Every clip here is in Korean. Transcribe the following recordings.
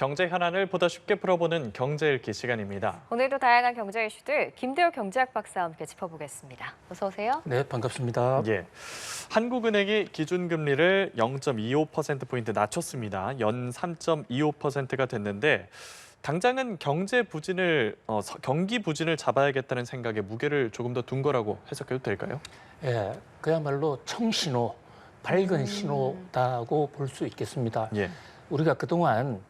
경제 현안을 보다 쉽게 풀어보는 경제 읽기 시간입니다. 오늘도 다양한 경제 이슈들 김대호 경제학 박사와 함께 짚어보겠습니다. 어서 오세요. 네, 반갑습니다. 예, 한국은행이 기준금리를 0.25%포인트 낮췄습니다. 연 3.25%가 됐는데 당장은 경기 부진을 잡아야겠다는 생각에 무게를 조금 더 둔 거라고 해석해도 될까요? 예, 그야말로 청신호, 밝은 신호다고 볼 수 있겠습니다. 예. 우리가 그동안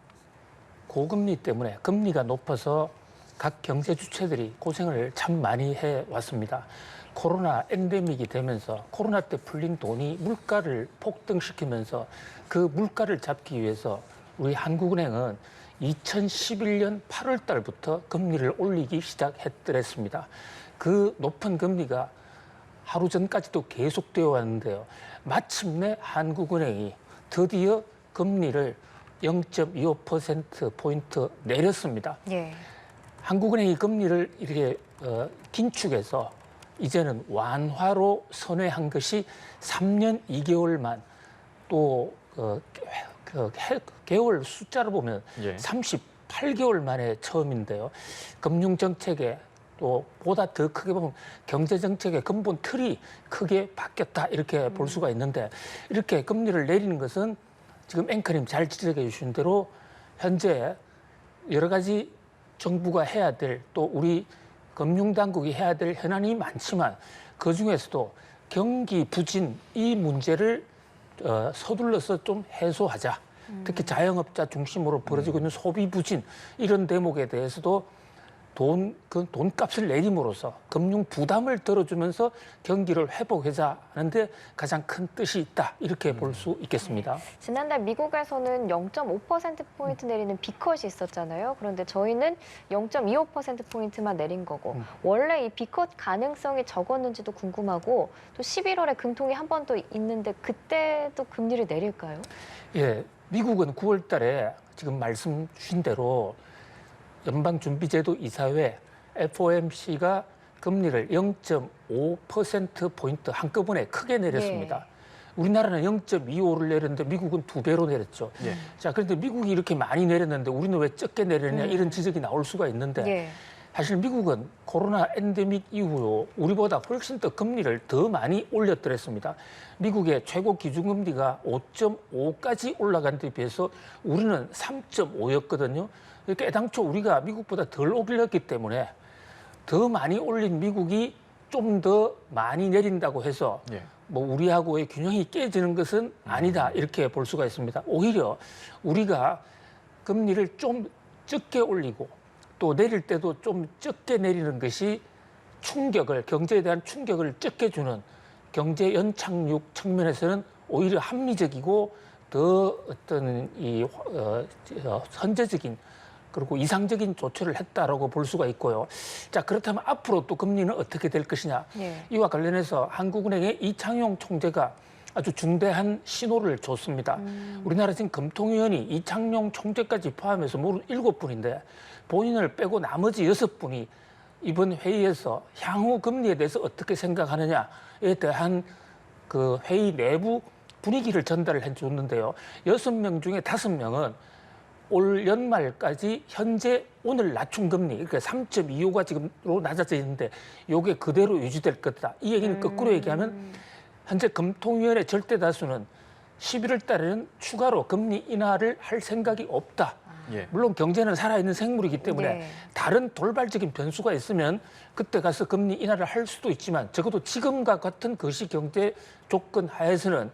고금리 때문에 금리가 높아서 각 경제 주체들이 고생을 참 많이 해왔습니다. 코로나 엔데믹이 되면서 코로나 때 풀린 돈이 물가를 폭등시키면서 그 물가를 잡기 위해서 우리 한국은행은 2011년 8월 달부터 금리를 올리기 시작했더랬습니다. 그 높은 금리가 하루 전까지도 계속되어 왔는데요. 마침내 한국은행이 드디어 금리를 0.25%포인트 내렸습니다. 예. 한국은행이 금리를 이렇게 긴축해서 이제는 완화로 선회한 것이 3년 2개월만 또 개월 숫자를 보면 예. 38개월 만에 처음인데요. 금융정책에 또 보다 더 크게 보면 경제정책의 근본 틀이 크게 바뀌었다 이렇게 볼 수가 있는데 이렇게 금리를 내리는 것은 지금 앵커님 잘 지적해 주신 대로 현재 여러 가지 정부가 해야 될 또 우리 금융당국이 해야 될 현안이 많지만 그중에서도 경기 부진 이 문제를 서둘러서 좀 해소하자. 특히 자영업자 중심으로 벌어지고 있는 소비 부진 이런 대목에 대해서도 돈값을 내림으로써 금융 부담을 덜어주면서 경기를 회복하자 하는데 가장 큰 뜻이 있다. 이렇게 볼 수 있겠습니다. 지난달 미국에서는 0.5%포인트 내리는 B컷이 있었잖아요. 그런데 저희는 0.25%포인트만 내린 거고 원래 이 B컷 가능성이 적었는지도 궁금하고 또 11월에 금통이 한 번 더 있는데 그때도 금리를 내릴까요? 예, 미국은 9월 달에 지금 말씀 주신 대로 연방준비제도 이사회 FOMC가 금리를 0.5%포인트 한꺼번에 크게 내렸습니다. 예. 우리나라는 0.25를 내렸는데 미국은 2배로 내렸죠. 예. 자, 그런데 미국이 이렇게 많이 내렸는데 우리는 왜 적게 내렸냐 이런 지적이 나올 수가 있는데 예. 사실 미국은 코로나 엔데믹 이후로 우리보다 훨씬 더 금리를 더 많이 올렸더랬습니다. 미국의 최고 기준금리가 5.5까지 올라간 데 비해서 우리는 3.5였거든요. 그러니까 애당초 우리가 미국보다 덜 올렸기 때문에 더 많이 올린 미국이 좀 더 많이 내린다고 해서 예. 뭐 우리하고의 균형이 깨지는 것은 아니다 이렇게 볼 수가 있습니다. 오히려 우리가 금리를 좀 적게 올리고 또 내릴 때도 좀 적게 내리는 것이 경제에 대한 충격을 적게 주는 경제 연착륙 측면에서는 오히려 합리적이고 더 어떤 선제적인 그리고 이상적인 조처를 했다라고 볼 수가 있고요. 자, 그렇다면 앞으로 또 금리는 어떻게 될 것이냐. 예. 이와 관련해서 한국은행의 이창용 총재가 아주 중대한 신호를 줬습니다. 우리나라 지금 금통위원이 이창용 총재까지 포함해서 모두 7분인데 본인을 빼고 나머지 6분이 이번 회의에서 향후 금리에 대해서 어떻게 생각하느냐에 대한 그 회의 내부 분위기를 전달을 해줬는데요. 6명 중에 5명은 올 연말까지 현재 오늘 낮춘 금리, 그러니까 3.25가 지금으로 낮아져 있는데 이게 그대로 유지될 것이다. 이 얘기는 거꾸로 얘기하면 현재 금통위원회 절대 다수는 11월 달에는 추가로 금리 인하를 할 생각이 없다. 예. 물론 경제는 살아있는 생물이기 때문에 네. 다른 돌발적인 변수가 있으면 그때 가서 금리 인하를 할 수도 있지만 적어도 지금과 같은 거시경제 조건 하에서는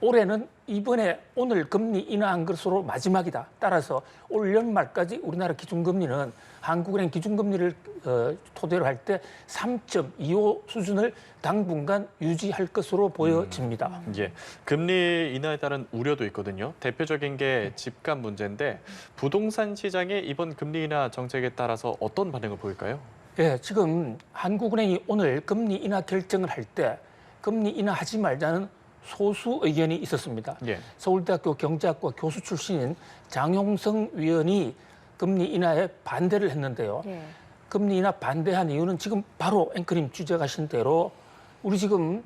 올해는 이번에 오늘 금리 인하한 것으로 마지막이다. 따라서 올 연말까지 우리나라 기준금리는 한국은행 기준금리를 토대로 할 때 3.25 수준을 당분간 유지할 것으로 보여집니다. 예. 금리 인하에 따른 우려도 있거든요. 대표적인 게 집값 문제인데 부동산 시장의 이번 금리 인하 정책에 따라서 어떤 반응을 보일까요? 예, 지금 한국은행이 오늘 금리 인하 결정을 할 때 금리 인하하지 말자는 소수 의견이 있었습니다. 예. 서울대학교 경제학과 교수 출신인 장용성 위원이 금리 인하에 반대를 했는데요. 예. 금리 인하 반대한 이유는 지금 바로 앵커님 지적하신 대로 우리 지금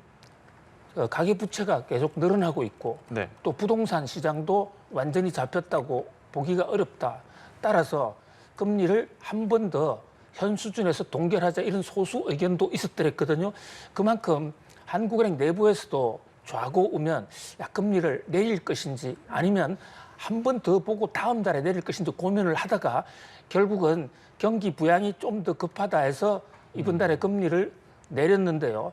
가계부채가 계속 늘어나고 있고 네. 또 부동산 시장도 완전히 잡혔다고 보기가 어렵다. 따라서 금리를 한 번 더 현 수준에서 동결하자 이런 소수 의견도 있었더랬거든요. 그만큼 한국은행 내부에서도 좌고 우면 금리를 내릴 것인지 아니면 한 번 더 보고 다음 달에 내릴 것인지 고민을 하다가 결국은 경기 부양이 좀 더 급하다 해서 이번 달에 금리를 내렸는데요.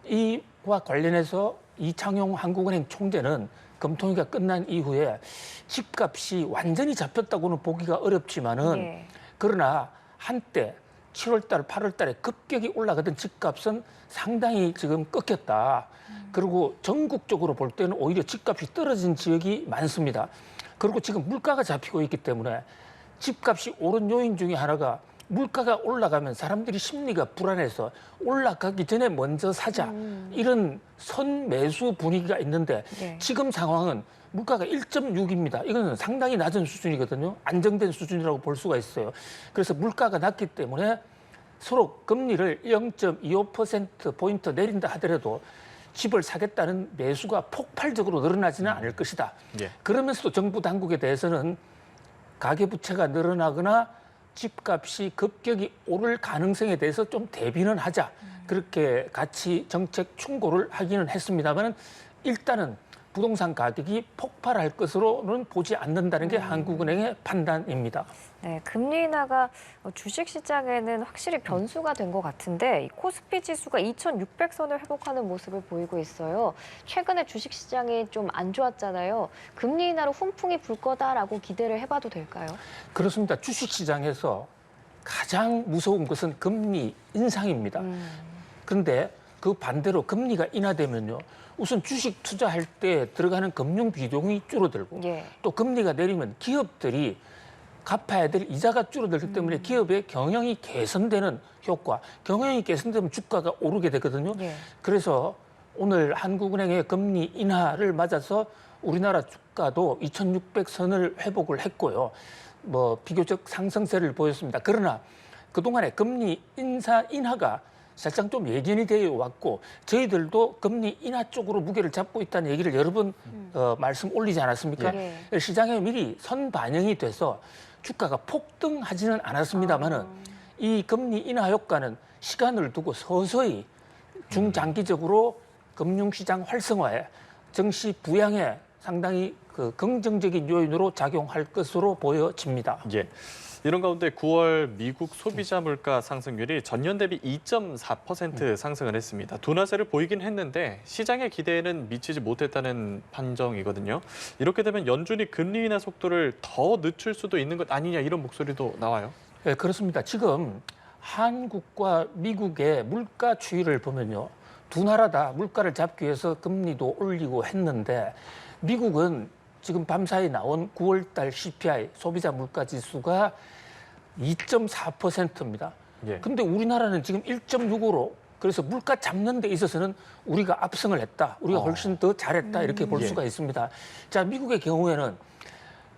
이와 관련해서 이창용 한국은행 총재는 금통위가 끝난 이후에 집값이 완전히 잡혔다고는 보기가 어렵지만은 예. 그러나 한때 7월 달, 8월 달에 급격히 올라가던 집값은 상당히 지금 꺾였다. 그리고 전국적으로 볼 때는 오히려 집값이 떨어진 지역이 많습니다. 그리고 지금 물가가 잡히고 있기 때문에 집값이 오른 요인 중에 하나가 물가가 올라가면 사람들이 심리가 불안해서 올라가기 전에 먼저 사자. 이런 선매수 분위기가 있는데 네. 지금 상황은 물가가 1.6입니다. 이거는 상당히 낮은 수준이거든요. 안정된 수준이라고 볼 수가 있어요. 그래서 물가가 낮기 때문에 서로 금리를 0.25%포인트 내린다 하더라도 집을 사겠다는 매수가 폭발적으로 늘어나지는 않을 것이다. 예. 그러면서도 정부 당국에 대해서는 가계부채가 늘어나거나 집값이 급격히 오를 가능성에 대해서 좀 대비는 하자. 그렇게 같이 정책 충고를 하기는 했습니다만 일단은 부동산 가격이 폭발할 것으로는 보지 않는다는 게 한국은행의 판단입니다. 네, 금리 인하가 주식 시장에는 확실히 변수가 된 것 같은데 이 코스피 지수가 2,600선을 회복하는 모습을 보이고 있어요. 최근에 주식 시장이 좀 안 좋았잖아요. 금리 인하로 훈풍이 불 거다라고 기대를 해봐도 될까요? 그렇습니다. 주식 시장에서 가장 무서운 것은 금리 인상입니다. 그런데 그 반대로 금리가 인하되면요. 우선 주식 투자할 때 들어가는 금융 비용이 줄어들고 예. 또 금리가 내리면 기업들이 갚아야 될 이자가 줄어들기 때문에 기업의 경영이 개선되는 효과, 경영이 개선되면 주가가 오르게 되거든요. 예. 그래서 오늘 한국은행의 금리 인하를 맞아서 우리나라 주가도 2,600선을 회복을 했고요. 비교적 상승세를 보였습니다. 그러나 그동안에 금리 인하가 살짝 좀 예견이 되어 왔고 저희들도 금리 인하 쪽으로 무게를 잡고 있다는 얘기를 여러 번 말씀 올리지 않았습니까? 예. 시장에 미리 선반영이 돼서 주가가 폭등하지는 않았습니다만은 이 금리 인하 효과는 시간을 두고 서서히 중장기적으로 금융시장 활성화에 증시 부양에 상당히 긍정적인 요인으로 작용할 것으로 보여집니다. 예. 이런 가운데 9월 미국 소비자 물가 상승률이 전년 대비 2.4% 상승을 했습니다. 둔화세를 보이긴 했는데 시장의 기대에는 미치지 못했다는 판정이거든요. 이렇게 되면 연준이 금리 인하 속도를 더 늦출 수도 있는 것 아니냐 이런 목소리도 나와요. 네, 그렇습니다. 지금 한국과 미국의 물가 추이를 보면요. 두 나라 다 물가를 잡기 위해서 금리도 올리고 했는데 미국은 지금 밤사이 나온 9월달 CPI 소비자 물가 지수가 2.4%입니다. 예. 근데 우리나라는 지금 1.65로 그래서 물가 잡는 데 있어서는 우리가 압승을 했다. 우리가 훨씬 더 잘했다. 이렇게 볼 예. 수가 있습니다. 자, 미국의 경우에는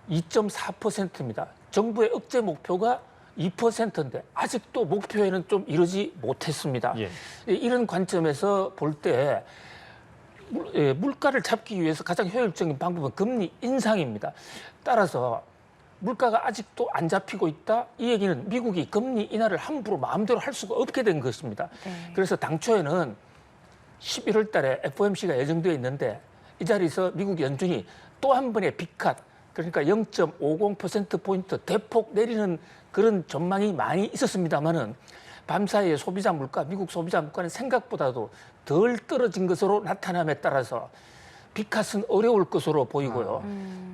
2.4%입니다. 정부의 억제 목표가 2%인데 아직도 목표에는 좀 이르지 못했습니다. 예. 이런 관점에서 볼 때 물가를 잡기 위해서 가장 효율적인 방법은 금리 인상입니다. 따라서 물가가 아직도 안 잡히고 있다. 이 얘기는 미국이 금리 인하를 함부로 마음대로 할 수가 없게 된 것입니다. 네. 그래서 당초에는 11월 달에 FOMC가 예정되어 있는데 이 자리에서 미국 연준이 또 한 번의 빅컷, 그러니까 0.50%포인트 대폭 내리는 그런 전망이 많이 있었습니다만은 밤사이에 소비자 물가, 미국 소비자 물가는 생각보다도 덜 떨어진 것으로 나타남에 따라서 빅컷은 어려울 것으로 보이고요.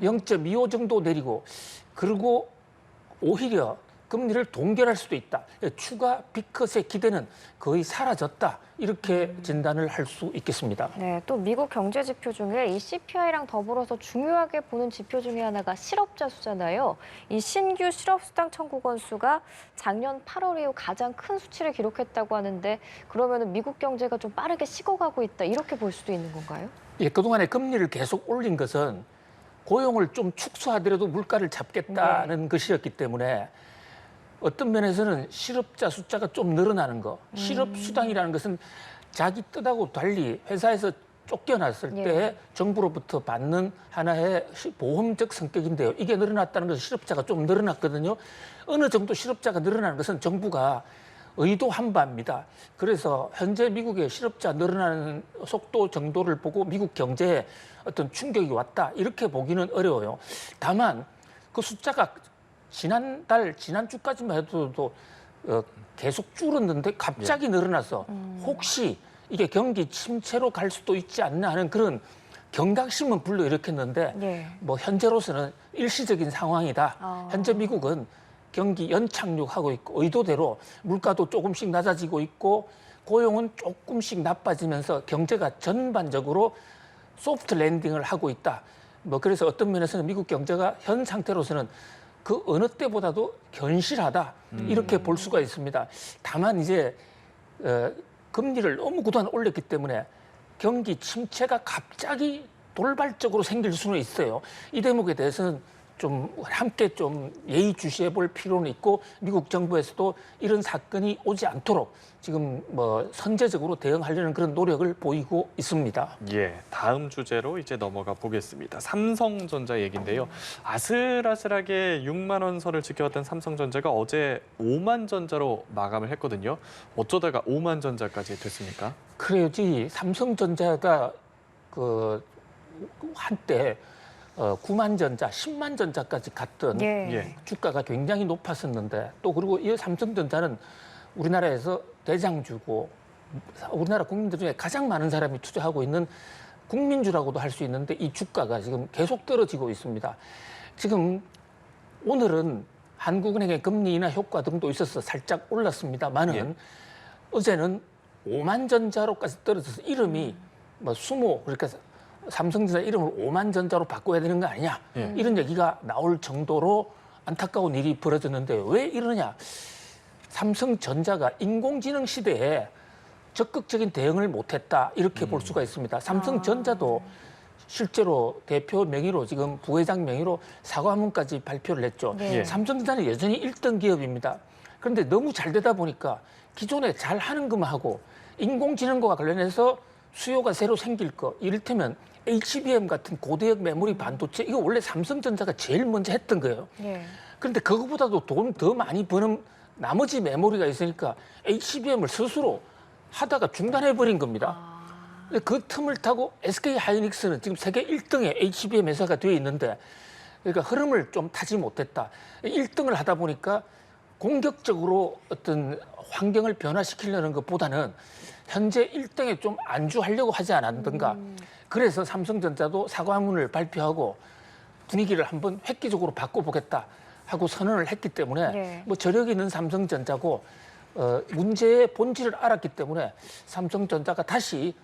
0.25 정도 내리고 그리고 오히려 금리를 동결할 수도 있다. 추가 빅컷의 기대는 거의 사라졌다. 이렇게 진단을 할 수 있겠습니다. 네, 또 미국 경제 지표 중에 이 CPI랑 더불어서 중요하게 보는 지표 중에 하나가 실업자 수잖아요. 이 신규 실업수당 청구 건수가 작년 8월 이후 가장 큰 수치를 기록했다고 하는데 그러면은 미국 경제가 좀 빠르게 식어가고 있다 이렇게 볼 수도 있는 건가요? 예, 그동안에 금리를 계속 올린 것은 고용을 좀 축소하더라도 물가를 잡겠다는 것이었기 때문에 어떤 면에서는 실업자 숫자가 좀 늘어나는 거, 실업수당이라는 것은 자기 뜻하고 달리 회사에서 쫓겨났을 예. 때 정부로부터 받는 하나의 보험적 성격인데요. 이게 늘어났다는 것은 실업자가 좀 늘어났거든요. 어느 정도 실업자가 늘어나는 것은 정부가 의도한 바입니다. 그래서 현재 미국의 실업자 늘어나는 속도 정도를 보고 미국 경제에 어떤 충격이 왔다 이렇게 보기는 어려워요. 다만 그 숫자가 지난주까지만 해도 계속 줄었는데 갑자기 늘어나서 혹시 이게 경기 침체로 갈 수도 있지 않나 하는 그런 경각심은 불러일으켰는데 예. 뭐 현재로서는 일시적인 상황이다. 아. 현재 미국은 경기 연착륙하고 있고 의도대로 물가도 조금씩 낮아지고 있고 고용은 조금씩 나빠지면서 경제가 전반적으로 소프트 랜딩을 하고 있다. 뭐 그래서 어떤 면에서는 미국 경제가 현 상태로서는 그 어느 때보다도 견실하다 이렇게 볼 수가 있습니다. 다만 이제 금리를 너무 그동안 올렸기 때문에 경기 침체가 갑자기 돌발적으로 생길 수는 있어요. 이 대목에 대해서는 좀 함께 좀 예의주시해 볼 필요는 있고 미국 정부에서도 이런 사건이 오지 않도록 지금 뭐 선제적으로 대응하려는 그런 노력을 보이고 있습니다. 예, 다음 주제로 이제 넘어가 보겠습니다. 삼성전자 얘기인데요. 아슬아슬하게 6만 원 선을 지켜왔던 삼성전자가 어제 5만 전자로 마감을 했거든요. 어쩌다가 5만 전자까지 됐습니까? 그래야지 삼성전자가 그 한때 9만 전자, 10만 전자까지 갔던 예. 주가가 굉장히 높았었는데 또 그리고 이 삼성전자는 우리나라에서 대장주고 우리나라 국민들 중에 가장 많은 사람이 투자하고 있는 국민주라고도 할 수 있는데 이 주가가 지금 계속 떨어지고 있습니다. 지금 오늘은 한국은행의 금리 인하 효과 등도 있어서 살짝 올랐습니다만은 예. 어제는 5만 전자로까지 떨어져서 이름이 뭐 수모 그러니까 삼성전자 이름을 5만 전자로 바꿔야 되는 거 아니냐 예. 이런 얘기가 나올 정도로 안타까운 일이 벌어졌는데 왜 이러냐? 삼성전자가 인공지능 시대에 적극적인 대응을 못했다 이렇게 볼 수가 있습니다. 삼성전자도 실제로 대표 명의로 지금 부회장 명의로 사과문까지 발표를 했죠. 네. 예. 삼성전자는 여전히 1등 기업입니다. 그런데 너무 잘 되다 보니까 기존에 잘 하는 것만 하고 인공지능과 관련해서 수요가 새로 생길 거 이를테면 HBM 같은 고대역 메모리 반도체 이거 원래 삼성전자가 제일 먼저 했던 거예요. 예. 그런데 그거보다도 돈 더 많이 버는 나머지 메모리가 있으니까 HBM을 스스로 하다가 중단해버린 겁니다. 근데 그 틈을 타고 SK 하이닉스는 지금 세계 1등의 HBM 회사가 되어 있는데 그러니까 흐름을 좀 타지 못했다. 1등을 하다 보니까 공격적으로 어떤 환경을 변화시키려는 것보다는 현재 1등에 좀 안주하려고 하지 않았던가. 그래서 삼성전자도 사과문을 발표하고 분위기를 한번 획기적으로 바꿔보겠다 하고 선언을 했기 때문에 네. 뭐 저력 있는 삼성전자고 문제의 본질을 알았기 때문에 삼성전자가 다시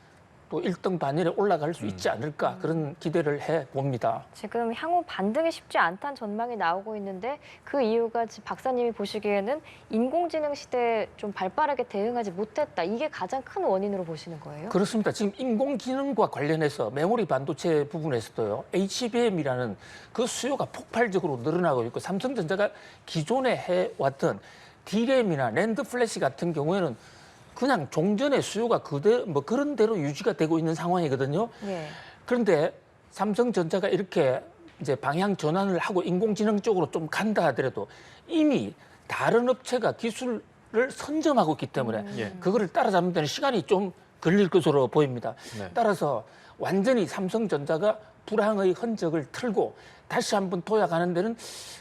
또 1등 반열에 올라갈 수 있지 않을까 그런 기대를 해봅니다. 지금 향후 반등이 쉽지 않다는 전망이 나오고 있는데 그 이유가 지금 박사님이 보시기에는 인공지능 시대에 좀 발빠르게 대응하지 못했다. 이게 가장 큰 원인으로 보시는 거예요? 그렇습니다. 지금 인공지능과 관련해서 메모리 반도체 부분에서도요. HBM이라는 그 수요가 폭발적으로 늘어나고 있고 삼성전자가 기존에 해왔던 D램이나 랜드 플래시 같은 경우에는 그냥 종전의 수요가 그대로 뭐 그런 대로 유지가 되고 있는 상황이거든요. 예. 그런데 삼성전자가 이렇게 이제 방향 전환을 하고 인공지능 쪽으로 좀 간다 하더라도 이미 다른 업체가 기술을 선점하고 있기 때문에 예. 그거를 따라잡는 데는 시간이 좀 걸릴 것으로 보입니다. 네. 따라서 완전히 삼성전자가 불황의 흔적을 틀고 다시 한번 도약하는 데는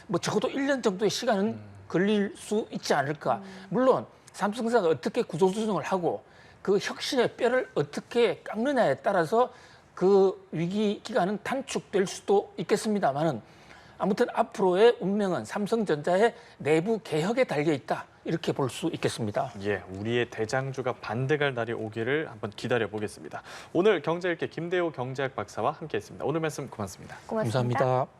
뭐 적어도 1년 정도의 시간은 걸릴 수 있지 않을까. 물론 삼성전자가 어떻게 구조조정을 하고 그 혁신의 뼈를 어떻게 깎느냐에 따라서 그 위기 기간은 단축될 수도 있겠습니다만은 아무튼 앞으로의 운명은 삼성전자의 내부 개혁에 달려 있다 이렇게 볼 수 있겠습니다. 예, 우리의 대장주가 반등할 날이 오기를 한번 기다려 보겠습니다. 오늘 경제일기 김대호 경제학 박사와 함께했습니다. 오늘 말씀 고맙습니다. 고맙습니다. 감사합니다.